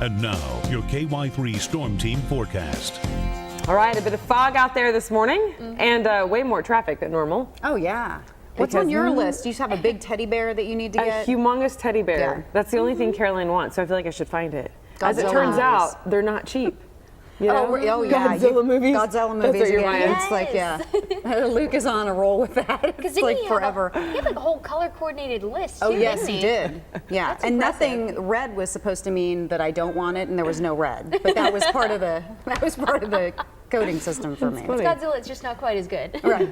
And now, your KY3 Storm Team forecast. All right, a bit of fog out there this morning and way more traffic than normal. Oh, yeah. What's on your list? Do you have a big teddy bear that you need to get? A humongous teddy bear. Yeah. That's the only thing Caroline wants, so I feel like I should find it. As it Godzilla turns movies. out, they're not cheap. You know? Oh, yeah. Godzilla movies. Godzilla That's movies. what you're Yeah. buying. It's like, yeah. Luke is on a roll with that. It's Didn't like he forever. He had like a whole color coordinated list. Oh, too, yes, didn't he did. Yeah. That's And impressive. nothing red was supposed to mean that I don't want it, and there was no red. But that was part of the coding system for me. funny. Godzilla, it's just not quite as good. Right.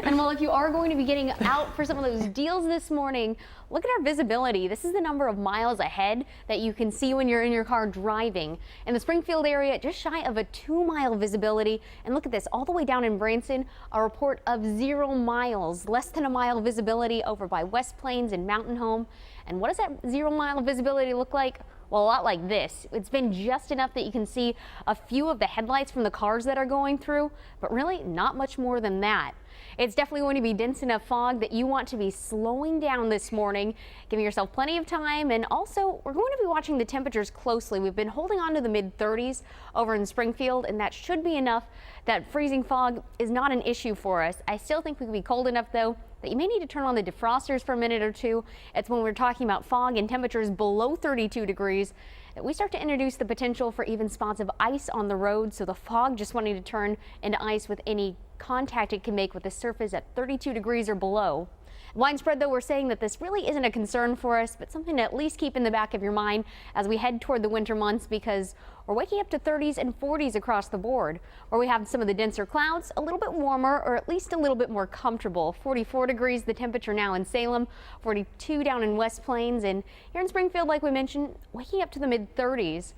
And well, if you are going to be getting out for some of those deals this morning, look at our visibility. This is the number of miles ahead that you can see when you're in your car driving. In the Springfield area, just shy of a 2-mile visibility. And look at this, all the way down in Branson, a report of 0 miles, less than a mile visibility over by West Plains and Mountain Home. And what does that 0-mile visibility look like? Well, a lot like this. It's been just enough that you can see a few of the headlights from the cars that are going through, but really not much more than that. It's definitely going to be dense enough fog that you want to be slowing down this morning, giving yourself plenty of time. And also, we're going to be watching the temperatures closely. We've been holding on to the mid-30s over in Springfield, and that should be enough that freezing fog is not an issue for us. I still think we could be cold enough, though, that you may need to turn on the defrosters for a minute or two. It's when we're talking about fog and temperatures below 32 degrees that we start to introduce the potential for even spots of ice on the road. So the fog just wanting to turn into ice with any contact it can make with the surface at 32 degrees or below. Widespread, though, we're saying that this really isn't a concern for us, but something to at least keep in the back of your mind as we head toward the winter months, because we're waking up to 30s and 40s across the board, where we have some of the denser clouds, a little bit warmer, or at least a little bit more comfortable. 44 degrees the temperature now in Salem, 42 down in West Plains, and here in Springfield, like we mentioned, waking up to the mid-30s.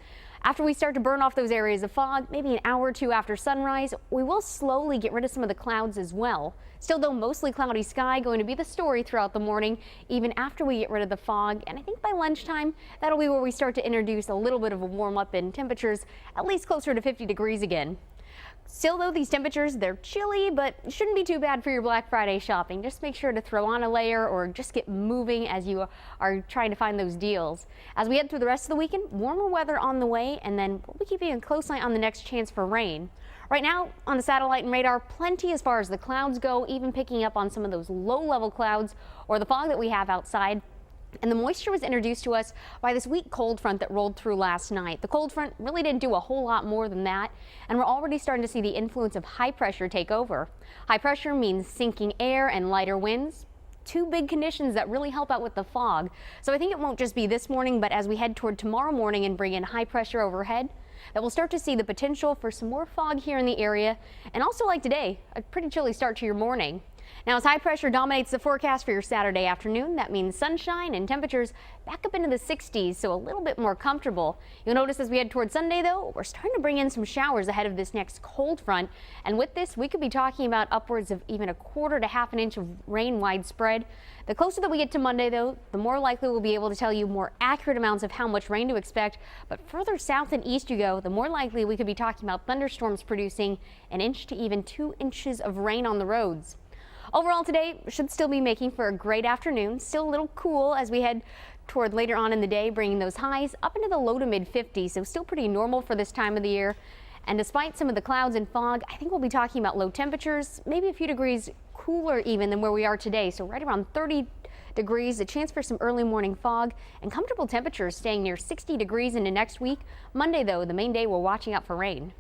After we start to burn off those areas of fog, maybe an hour or two after sunrise, we will slowly get rid of some of the clouds as well. Still, though, mostly cloudy sky going to be the story throughout the morning, even after we get rid of the fog. And I think by lunchtime, that'll be where we start to introduce a little bit of a warm up in temperatures, at least closer to 50 degrees again. Still, though, these temperatures, they're chilly, but shouldn't be too bad for your Black Friday shopping. Just make sure to throw on a layer or just get moving as you are trying to find those deals. As we head through the rest of the weekend, warmer weather on the way, and then we'll be keeping a close eye on the next chance for rain. Right now, on the satellite and radar, plenty as far as the clouds go, even picking up on some of those low-level clouds or the fog that we have outside. And the moisture was introduced to us by this weak cold front that rolled through last night. The cold front really didn't do a whole lot more than that, and we're already starting to see the influence of high pressure take over. High pressure means sinking air and lighter winds. Two big conditions that really help out with the fog. So I think it won't just be this morning, but as we head toward tomorrow morning and bring in high pressure overhead, that we'll start to see the potential for some more fog here in the area. And also, like today, a pretty chilly start to your morning. Now, as high pressure dominates the forecast for your Saturday afternoon, that means sunshine and temperatures back up into the 60s, so a little bit more comfortable. You'll notice as we head toward Sunday, though, we're starting to bring in some showers ahead of this next cold front. And with this, we could be talking about upwards of even a quarter to half an inch of rain widespread. The closer that we get to Monday, though, the more likely we'll be able to tell you more accurate amounts of how much rain to expect. But further south and east you go, the more likely we could be talking about thunderstorms producing an inch to even 2 inches of rain on the roads. Overall today should still be making for a great afternoon. Still a little cool as we head toward later on in the day, bringing those highs up into the low to mid 50s. So still pretty normal for this time of the year. And despite some of the clouds and fog, I think we'll be talking about low temperatures, maybe a few degrees cooler even than where we are today. So right around 30 degrees, a chance for some early morning fog, and comfortable temperatures staying near 60 degrees into next week. Monday, though, the main day, we're watching out for rain.